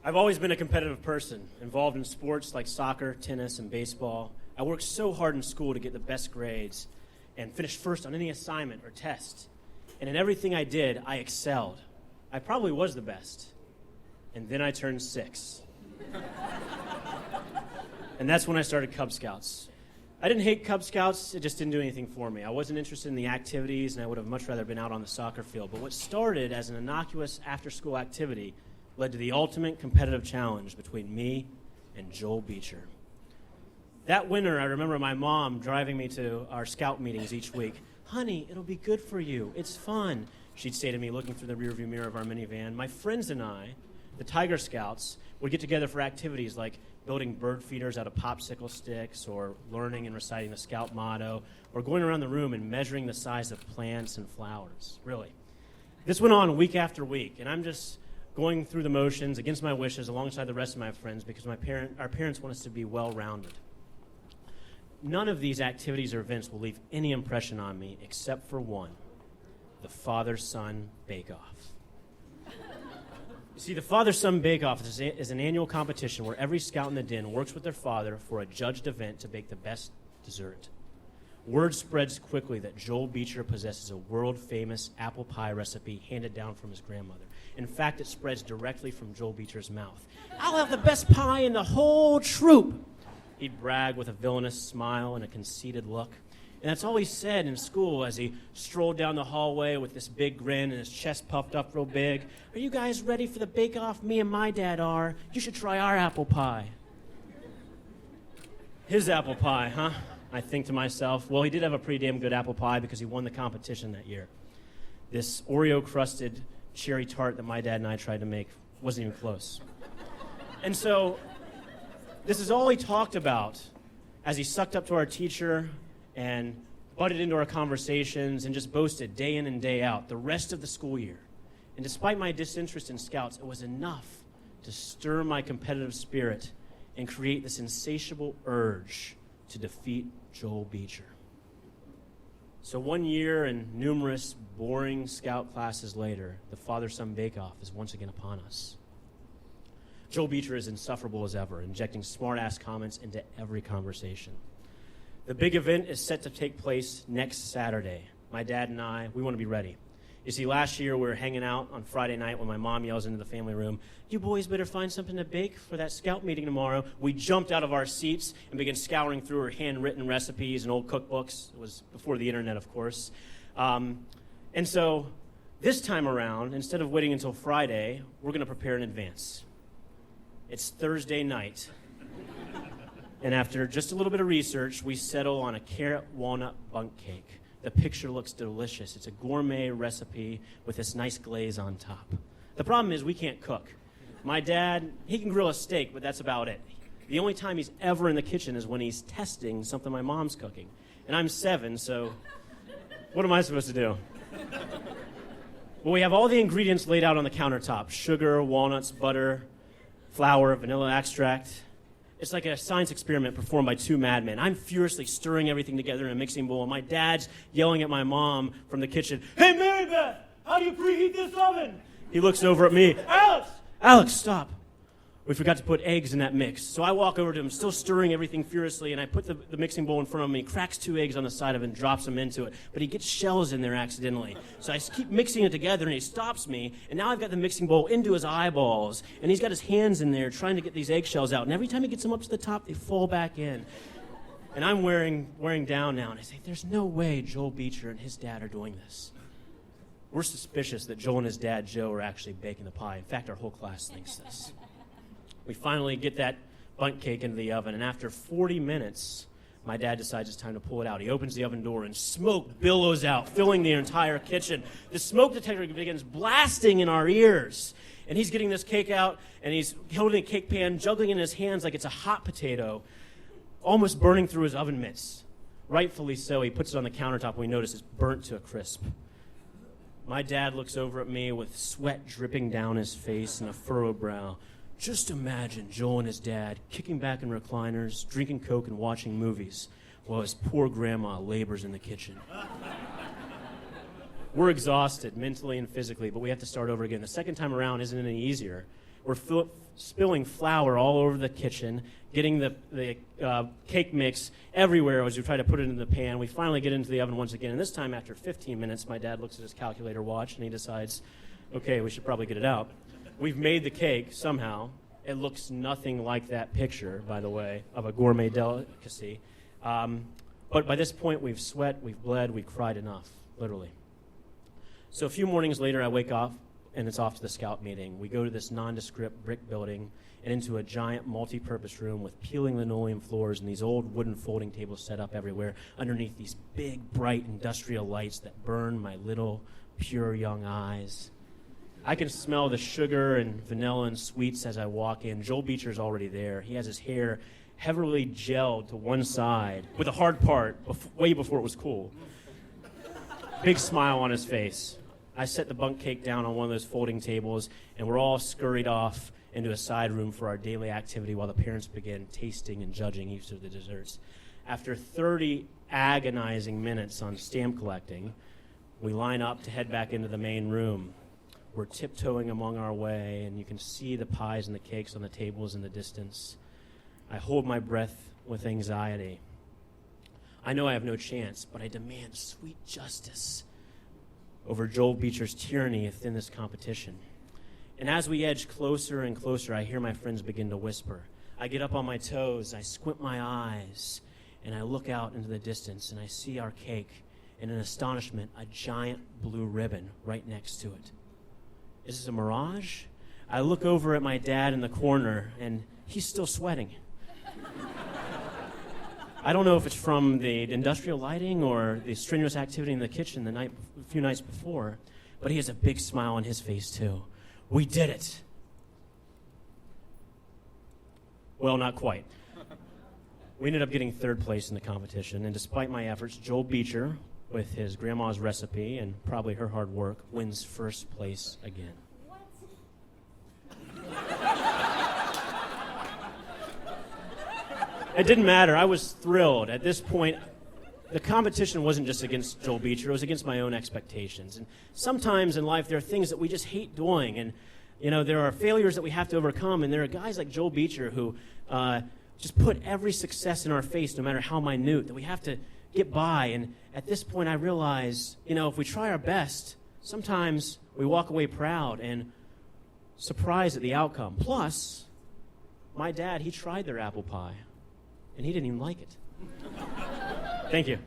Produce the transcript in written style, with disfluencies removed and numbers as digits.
I've always been a competitive person, involved in sports like soccer, tennis, and baseball. I worked so hard in school to get the best grades and finish first on any assignment or test. And in everything I did, I excelled. I probably was the best. And then I turned 6. And that's when I started Cub Scouts. I didn't hate Cub Scouts, it just didn't do anything for me. I wasn't interested in the activities, and I would have much rather been out on the soccer field. But what started as an innocuous after-school activity led to the ultimate competitive challenge between me and Joel Beecher. That winter, I remember my mom driving me to our scout meetings each week. "Honey, it'll be good for you. It's fun," she'd say to me, looking through the rearview mirror of our minivan. My friends and I, the Tiger Scouts, would get together for activities like building bird feeders out of popsicle sticks, or learning and reciting the scout motto, or going around the room and measuring the size of plants and flowers. Really. This went on week after week, and I'm just going through the motions against my wishes alongside the rest of my friends because our parents want us to be well-rounded. None of these activities or events will leave any impression on me except for one: the Father-Son Bake-Off. You see, the Father-Son Bake-Off is an annual competition where every scout in the den works with their father for a judged event to bake the best dessert. Word spreads quickly that Joel Beecher possesses a world-famous apple pie recipe handed down from his grandmother. In fact, it spreads directly from Joel Beecher's mouth. "I'll have the best pie in the whole troop," he'd brag with a villainous smile and a conceited look. And that's all he said in school as he strolled down the hallway with this big grin and his chest puffed up real big. "Are you guys ready for the bake-off? Me and my dad are. You should try our apple pie." His apple pie, huh? I think to myself. Well, he did have a pretty damn good apple pie because he won the competition that year. This Oreo-crusted cherry tart that my dad and I tried to make wasn't even close. And so this is all he talked about as he sucked up to our teacher and butted into our conversations and just boasted day in and day out the rest of the school year. And despite my disinterest in Scouts, it was enough to stir my competitive spirit and create this insatiable urge to defeat Joel Beecher. So 1 year and numerous boring Scout classes later, the Father-Son Bake-Off is once again upon us. Joel Beecher is insufferable as ever, injecting smart-ass comments into every conversation. The big event is set to take place next Saturday. My dad and I, we want to be ready. You see, last year we were hanging out on Friday night when my mom yells into the family room, "You boys better find something to bake for that scout meeting tomorrow." We jumped out of our seats and began scouring through her handwritten recipes and old cookbooks. It was before the internet, of course. And so this time around, instead of waiting until Friday, we're going to prepare in advance. It's Thursday night. And after just a little bit of research, we settle on a carrot walnut bundt cake. The picture looks delicious. It's a gourmet recipe with this nice glaze on top. The problem is we can't cook. My dad, he can grill a steak, but that's about it. The only time he's ever in the kitchen is when he's testing something my mom's cooking. And I'm 7, so what am I supposed to do? Well, we have all the ingredients laid out on the countertop: sugar, walnuts, butter, flour, vanilla extract. It's like a science experiment performed by 2 madmen. I'm furiously stirring everything together in a mixing bowl, and my dad's yelling at my mom from the kitchen, "Hey, Mary Beth, how do you preheat this oven?" He looks over at me, Alex, stop. We forgot to put eggs in that mix. So I walk over to him, still stirring everything furiously, and I put the mixing bowl in front of him. He cracks 2 eggs on the side of it and drops them into it, but he gets shells in there accidentally. So I keep mixing it together, and he stops me, and now I've got the mixing bowl into his eyeballs, and he's got his hands in there trying to get these eggshells out, and every time he gets them up to the top, they fall back in. And I'm wearing down now, and I say, "There's no way Joel Beecher and his dad are doing this." We're suspicious that Joel and his dad, Joe, are actually baking the pie. In fact, our whole class thinks this. We finally get that bundt cake into the oven, and after 40 minutes, my dad decides it's time to pull it out. He opens the oven door, and smoke billows out, filling the entire kitchen. The smoke detector begins blasting in our ears. And he's getting this cake out, and he's holding a cake pan, juggling in his hands like it's a hot potato, almost burning through his oven mitts. Rightfully so, he puts it on the countertop, and we notice it's burnt to a crisp. My dad looks over at me with sweat dripping down his face and a furrowed brow. Just imagine Joel and his dad kicking back in recliners, drinking Coke and watching movies, while his poor grandma labors in the kitchen. We're exhausted mentally and physically, but we have to start over again. The second time around isn't any easier. We're spilling flour all over the kitchen, getting the cake mix everywhere as we try to put it in the pan. We finally get into the oven once again, and this time after 15 minutes, my dad looks at his calculator watch, and he decides, okay, we should probably get it out. We've made the cake somehow. It looks nothing like that picture, by the way, of a gourmet delicacy. But by this point, we've sweat, we've bled, we've cried enough, literally. So a few mornings later, I wake up, and it's off to the scout meeting. We go to this nondescript brick building and into a giant multi-purpose room with peeling linoleum floors and these old wooden folding tables set up everywhere underneath these big, bright industrial lights that burn my little, pure young eyes. I can smell the sugar and vanilla and sweets as I walk in. Joel Beecher's already there. He has his hair heavily gelled to one side with a hard part way before it was cool. Big smile on his face. I set the bunk cake down on one of those folding tables, and we're all scurried off into a side room for our daily activity while the parents begin tasting and judging each of the desserts. After 30 agonizing minutes on stamp collecting, we line up to head back into the main room. We're tiptoeing among our way, and you can see the pies and the cakes on the tables in the distance. I hold my breath with anxiety. I know I have no chance, but I demand sweet justice over Joel Beecher's tyranny within this competition. And as we edge closer and closer, I hear my friends begin to whisper. I get up on my toes, I squint my eyes, and I look out into the distance, and I see our cake, and in astonishment, a giant blue ribbon right next to it. Is this a mirage? I look over at my dad in the corner, and he's still sweating. I don't know if it's from the industrial lighting or the strenuous activity in the kitchen a few nights before, but he has a big smile on his face, too. We did it. Well, not quite. We ended up getting third place in the competition, and despite my efforts, Joel Beecher, with his grandma's recipe and probably her hard work, wins first place again. What? It didn't matter. I was thrilled. At this point, the competition wasn't just against Joel Beecher. It was against my own expectations. And sometimes in life, there are things that we just hate doing. And, you know, there are failures that we have to overcome. And there are guys like Joel Beecher who just put every success in our face, no matter how minute, that we have to get by. And at this point, I realized, you know, if we try our best, sometimes we walk away proud and surprised at the outcome. Plus, my dad, he tried their apple pie, and he didn't even like it. Thank you.